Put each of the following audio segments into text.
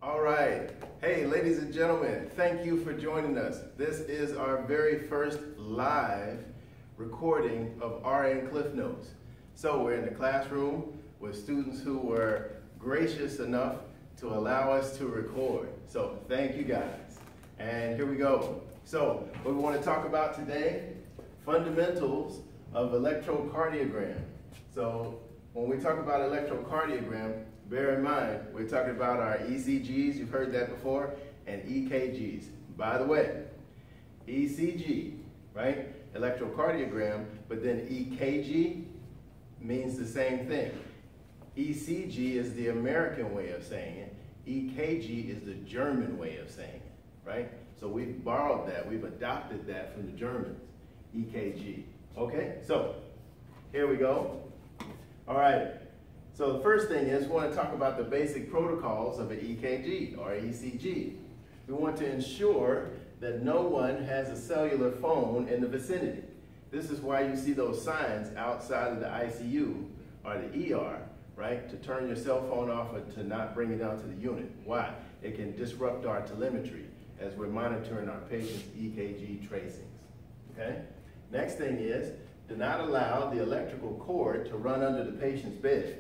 All right. Hey, ladies and gentlemen, thank you for joining us. This is our very first live recording of RN Cliff Notes. So we're in the classroom with students who were gracious enough to allow us to record. So thank you guys. And here we go. So what we want to talk about today, fundamentals of electrocardiogram. So when we talk about electrocardiogram, bear in mind, we're talking about our ECGs, you've heard that before, and EKGs. By the way, ECG, right? Electrocardiogram, but then EKG means the same thing. ECG is the American way of saying it. EKG is the German way of saying it, right? So we've borrowed that, we've adopted that from the Germans, EKG. Okay, so here we go. All right. So the first thing is we want to talk about the basic protocols of an EKG or ECG. We want to ensure that no one has a cellular phone in the vicinity. This is why you see those signs outside of the ICU or the ER, right? To turn your cell phone off or to not bring it out to the unit. Why? It can disrupt our telemetry as we're monitoring our patient's EKG tracings, okay? Next thing is, do not allow the electrical cord to run under the patient's bed.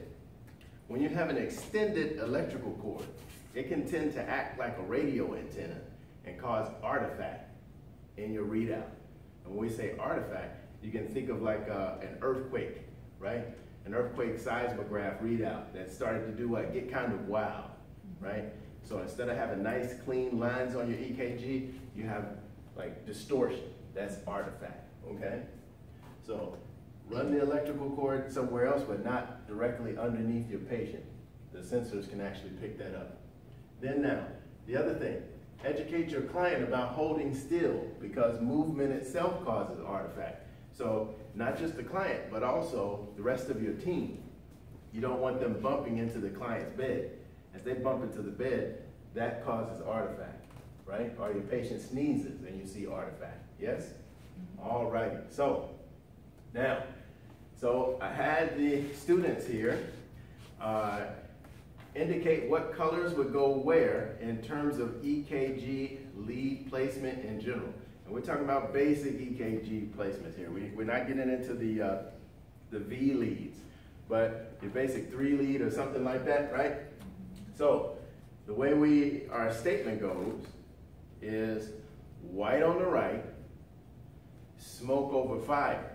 When you have an extended electrical cord, it can tend to act like a radio antenna and cause artifact in your readout. And when we say artifact, you can think of like an earthquake, right? An earthquake seismograph readout that started to do what? Get kind of wild, right? So instead of having nice clean lines on your EKG, you have like distortion. That's artifact, okay? So run the electrical cord somewhere else, but not directly underneath your patient. The sensors can actually pick that up. Then now, the other thing, educate your client about holding still because movement itself causes artifact. So not just the client, but also the rest of your team. You don't want them bumping into the client's bed. As they bump into the bed, that causes artifact, right? Or your patient sneezes and you see artifact, yes? All right, so now, so I had the students here indicate what colors would go where in terms of EKG lead placement in general. And we're talking about basic EKG placements here. We're not getting into the V leads, but your basic 3 lead or something like that, right? So the way our statement goes is white on the right, smoke over fire.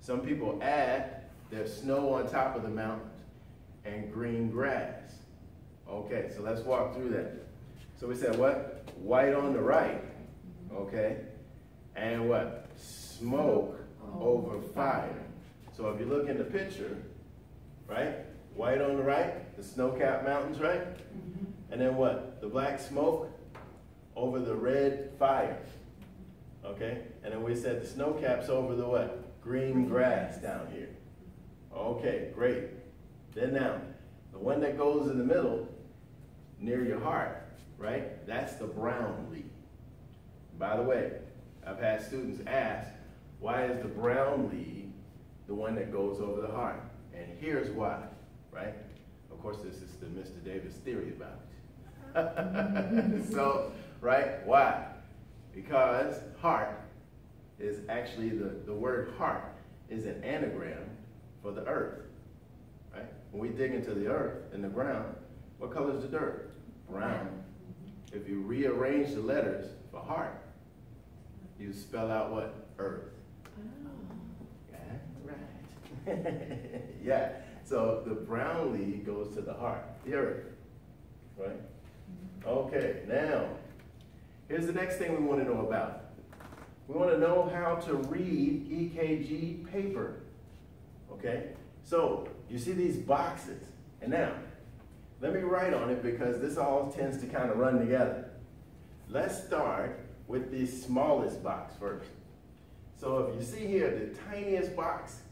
Some people add there's snow on top of the mountains and green grass. Okay, so let's walk through that. So we said what? White on the right, okay? And what? Smoke over fire. So if you look in the picture, right? White on the right, the snow-capped mountains, right? And then what? The black smoke over the red fire, okay? And then we said the snow caps over the what? Green grass down here. Okay, great. Then now, the one that goes in the middle, near your heart, right? That's the brown lead. By the way, I've had students ask, why is the brown lead the one that goes over the heart? And here's why, right? Of course, this is the Mr. Davis theory about it. So, right, why? Because heart is actually, the word heart is an anagram for the earth, right? When we dig into the earth, in the ground, what color is the dirt? Brown. If you rearrange the letters for heart, you spell out what? Earth. Yeah, right. Yeah, so the brown lead goes to the heart, the earth, right? Okay, now, here's the next thing we want to know about. We want to know how to read EKG paper, okay? So, you see these boxes, and now, let me write on it because this all tends to kind of run together. Let's start with the smallest box first. So if you see here, the tiniest box,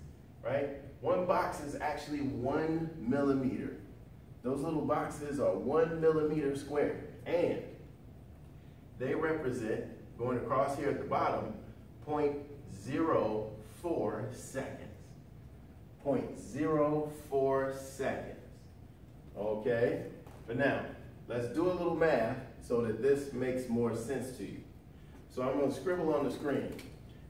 right? One box is actually 1 millimeter. Those little boxes are 1 millimeter square, and they represent, going across here at the bottom, 0.04 seconds. 0.04 seconds. Okay? But now, let's do a little math so that this makes more sense to you. So I'm going to scribble on the screen.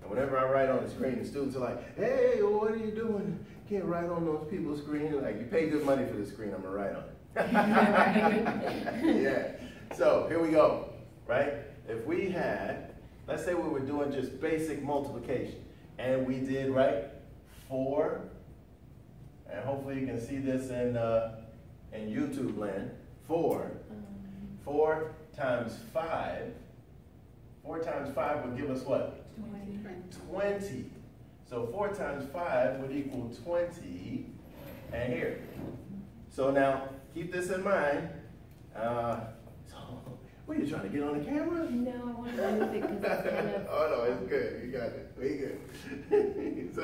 And whenever I write on the screen, the students are like, hey, what are you doing? Can't write on those people's screen. Like, you pay good money for the screen, I'm going to write on it. Yeah. So here we go, right? If we had, let's say we were doing just basic multiplication. And we did, right, 4. And hopefully you can see this in YouTube land. 4 times 5. 4 times 5 would give us what? 20. So 4 times 5 would equal 20. And here. So now, keep this in mind. What are you trying to get on the camera? No, I want to move it because it's kind of... Oh no, it's good. You got it. We good. So,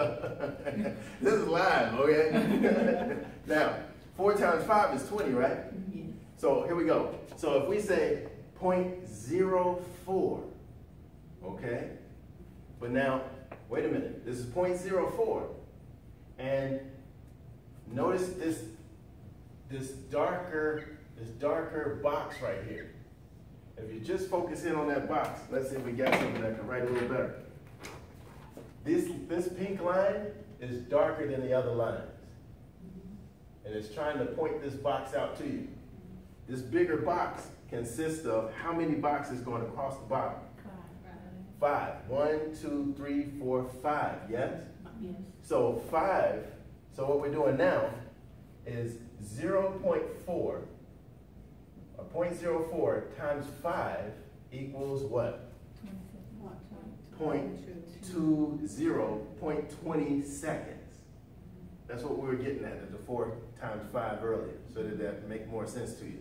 this is live, okay? Now, 4 times 5 is 20, right? Yes. So here we go. So if we say 0.04, okay? But now, wait a minute. This is 0.04. And notice this darker box right here. If you just focus in on that box, let's see if we got something that can write a little better. This pink line is darker than the other lines. And it's trying to point this box out to you. This bigger box consists of how many boxes going across the bottom? 5. 1, 2, 3, 4, 5, yes? Yes. So 5, so what we're doing now is 0.4. 0.04 times 5 equals what? 0.20, 0.20 seconds. That's what we were getting at the 4 times 5 earlier. So did that make more sense to you?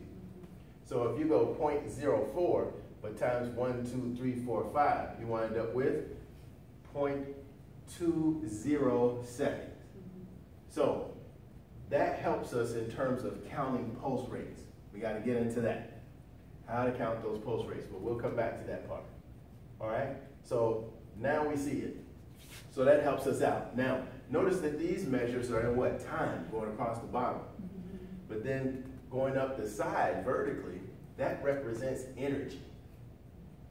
So if you go 0.04, but times 1, 2, 3, 4, 5, you wind up with 0.20 seconds. So that helps us in terms of counting pulse rates. We got to get into that, how to count those pulse rates, but we'll come back to that part. All right? So now we see it. So that helps us out. Now, notice that these measures are in what? Time, going across the bottom. But then going up the side vertically, that represents energy.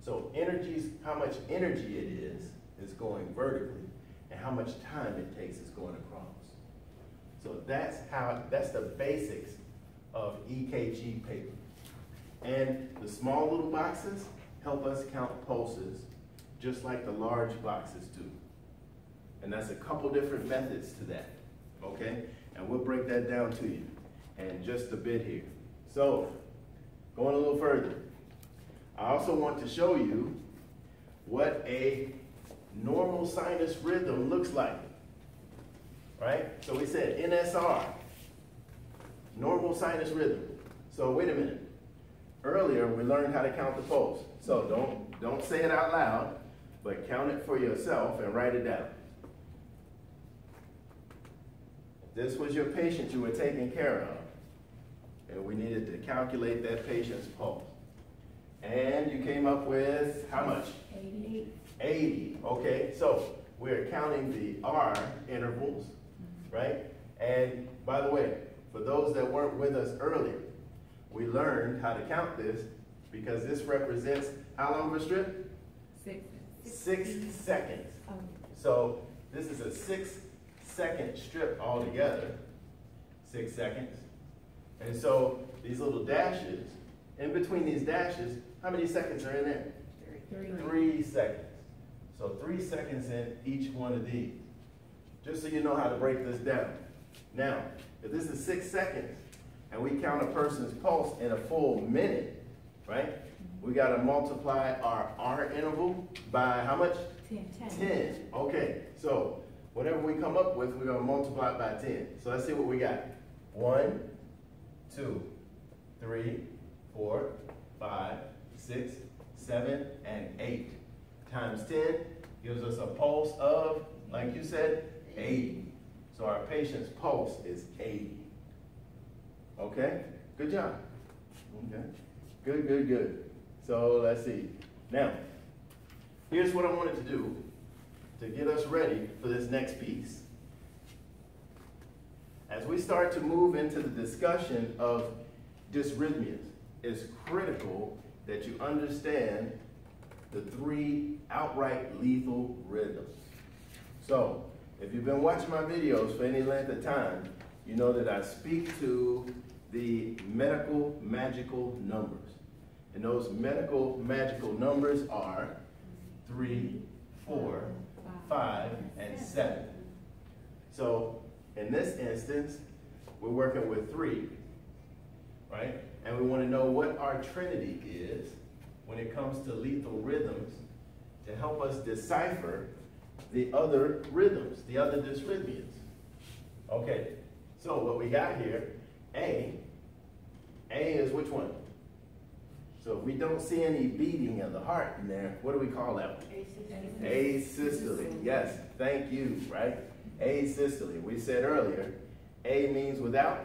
So energy, how much energy it is going vertically, and how much time it takes is going across. So that's the basics of EKG paper. And the small little boxes help us count pulses just like the large boxes do. And that's a couple different methods to that, okay? And we'll break that down to you in just a bit here. So, going a little further, I also want to show you what a normal sinus rhythm looks like, right? So we said NSR, normal sinus rhythm. So wait a minute. Earlier we learned how to count the pulse. So don't say it out loud, but count it for yourself and write it down. If this was your patient you were taking care of, and we needed to calculate that patient's pulse. And you came up with how much? 80. 80, okay. So we're counting the R intervals, right? And by the way, for those that weren't with us earlier, we learned how to count this because this represents how long of a strip? 6 seconds. Oh. So this is a 6-second strip altogether, 6 seconds. And so these little dashes, in between these dashes, how many seconds are in there? 3 seconds. So 3 seconds in each one of these. Just so you know how to break this down. Now, if this is 6 seconds, and we count a person's pulse in a full minute, right? We got to multiply our R interval by how much? 10. Okay, so whatever we come up with, we're going to multiply it by 10. So let's see what we got. 1, 2, 3, 4, 5, 6, 7, and 8. Times 10 gives us a pulse of, like you said, 80. So our patient's pulse is 80. Okay, good job. Okay, good. So let's see. Now, here's what I wanted to do to get us ready for this next piece. As we start to move into the discussion of dysrhythmias, it's critical that you understand the 3 outright lethal rhythms. So, if you've been watching my videos for any length of time, you know that I speak to the medical magical numbers. And those medical magical numbers are 3, 4, 5, and 7. So, in this instance, we're working with 3, right? And we want to know what our trinity is when it comes to lethal rhythms to help us decipher the other rhythms, the other dysrhythmias. Okay, so what we got here, A is which one? So if we don't see any beating of the heart in there, what do we call that one? Asystole. Yes, thank you, right? Asystole. We said earlier, A means without,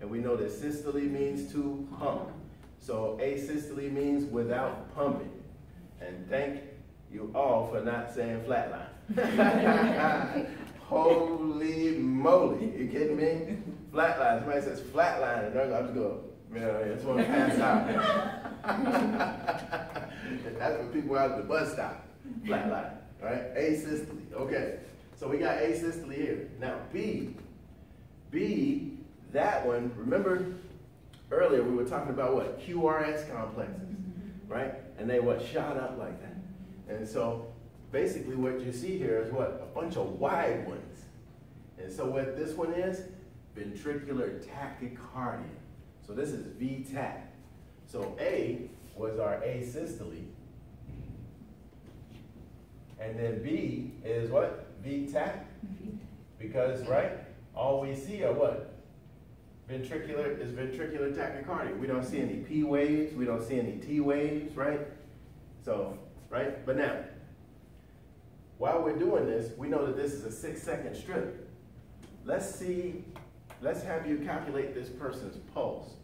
and we know that systole means to pump. So asystole means without pumping. And thank you all for not saying flatline. Holy moly, you kidding me? Flatline, somebody says flatline, and I'm just going, man, I just want to pass out. That's when people out at the bus stop, flatline, right? Asystole, okay. So we got asystole here. Now B, that one, remember earlier we were talking about what? QRS complexes, right? And they what? Shot up like that. And so basically what you see here is what? A bunch of wide ones. And so what this one is? Ventricular tachycardia. So this is VTach. So A was our asystole. And then B is what? VTach. Because, right? All we see are what? Ventricular is ventricular tachycardia. We don't see any P waves. We don't see any T waves, right? So, right? But now, while we're doing this, we know that this is a 6-second strip. Let's have you calculate this person's pulse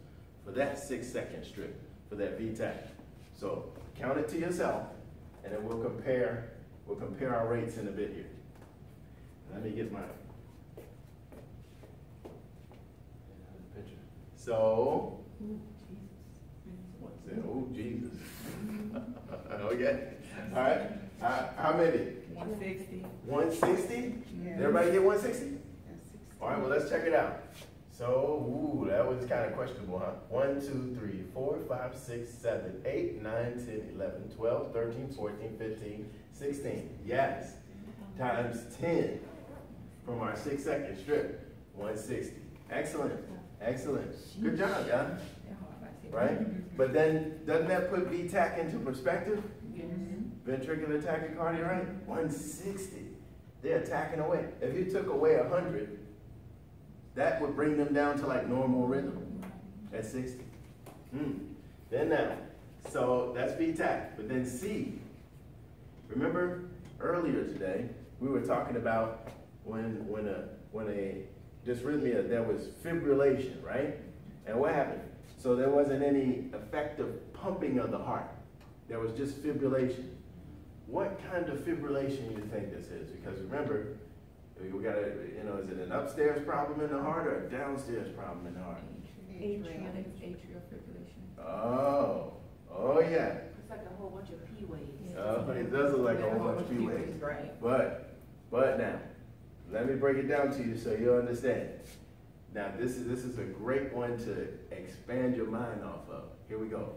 for that 6-second strip, for that VTach. So count it to yourself, and then we'll compare our rates in a bit here. Let me get my picture. So, what's that? Oh, Jesus. Okay. All right. How many? 160. 160? Yeah. Did everybody get 160? All right, well, let's check it out. So, ooh, that was kind of questionable, huh? 1, 2, 3, 4, 5, 6, 7, 8, 9, 10, 11, 12, 13, 14, 15, 16. Yes. Times 10 from our 6-second strip. 160. Excellent. Excellent. Good job, guys. Right? But then, doesn't that put VTach into perspective? Ventricular tachycardia, right? 160. They're attacking away. If you took away 100, that would bring them down to like normal rhythm at 60. Then now, so that's VTach. But then C, remember earlier today, we were talking about when a dysrhythmia, there was fibrillation, right? And what happened? So there wasn't any effective pumping of the heart. There was just fibrillation. What kind of fibrillation do you think this is? Because remember, we got a, is it an upstairs problem in the heart or a downstairs problem in the heart? Atrial fibrillation. Oh yeah. It's like a whole bunch of P waves. It does look like a whole bunch of P waves. Right. But now, let me break it down to you so you'll understand. Now this is a great one to expand your mind off of. Here we go.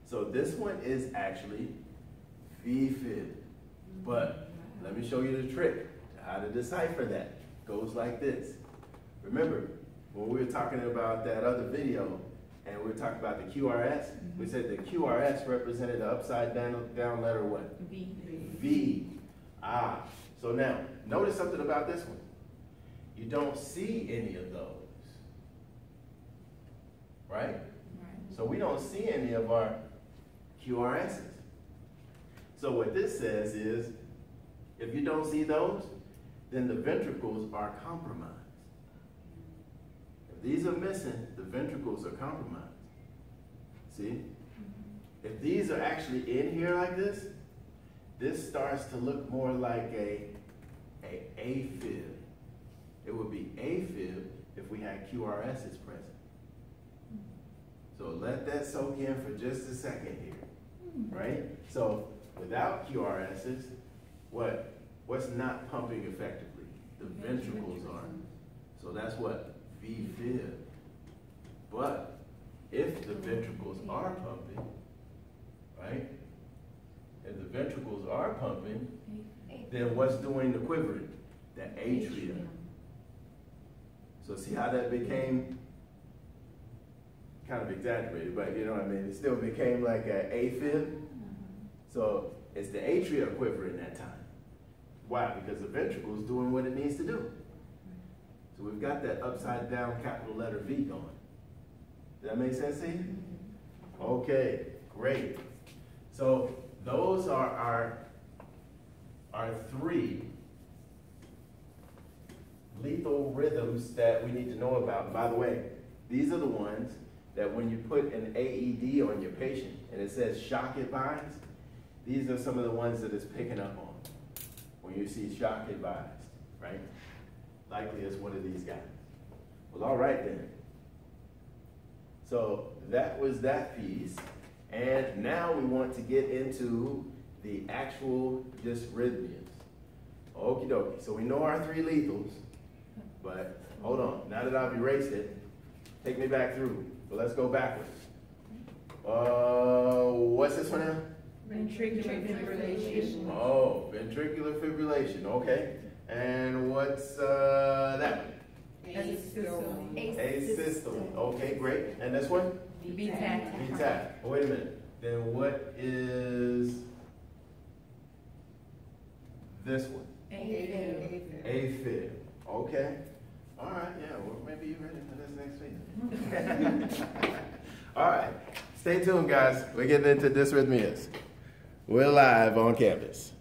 So this one is actually vfib. But let me show you the trick to how to decipher that. It goes like this. Remember, when we were talking about that other video, and we were talking about the QRS, we said the QRS represented the upside down letter what? V. V. So now, notice something about this one. You don't see any of those. Right? So we don't see any of our QRSs. So what this says is, if you don't see those, then the ventricles are compromised. If these are missing, the ventricles are compromised. See? If these are actually in here like this starts to look more like a AFib. It would be AFib if we had QRSs present. So let that soak in for just a second here, right? So without QRSs, what's not pumping effectively? The ventricles aren't. So that's what? vfib. But if the ventricles are pumping, right? If the ventricles are pumping, then what's doing the quivering? The atrium. So see how that became kind of exaggerated, but you know what I mean? It still became like an AFib. So it's the atria quivering that time. Why? Because the ventricle is doing what it needs to do. So we've got that upside down capital letter V going. Does that make sense to you? Okay, great. So those are our three lethal rhythms that we need to know about. And by the way, these are the ones that when you put an AED on your patient and it says shock advised, these are some of the ones that it's picking up on when you see shock advised, right? Likely it's one of these guys. Well, all right then. So that was that piece. And now we want to get into the actual dysrhythmias. Okie dokie. So we know our three lethals, but hold on. Now that I've erased it, take me back through. But let's go backwards. What's this one now? Ventricular fibrillation. Oh, ventricular fibrillation. Okay. And what's that one? Asystole. Asystole. Okay, great. And this one? Tachycardia. VTAC. Oh, wait a minute. Then what is this one? AFib. Okay. All right, yeah, well, maybe you're ready for this next week. All right. Stay tuned, guys. We're getting into dysrhythmias. We're live on campus.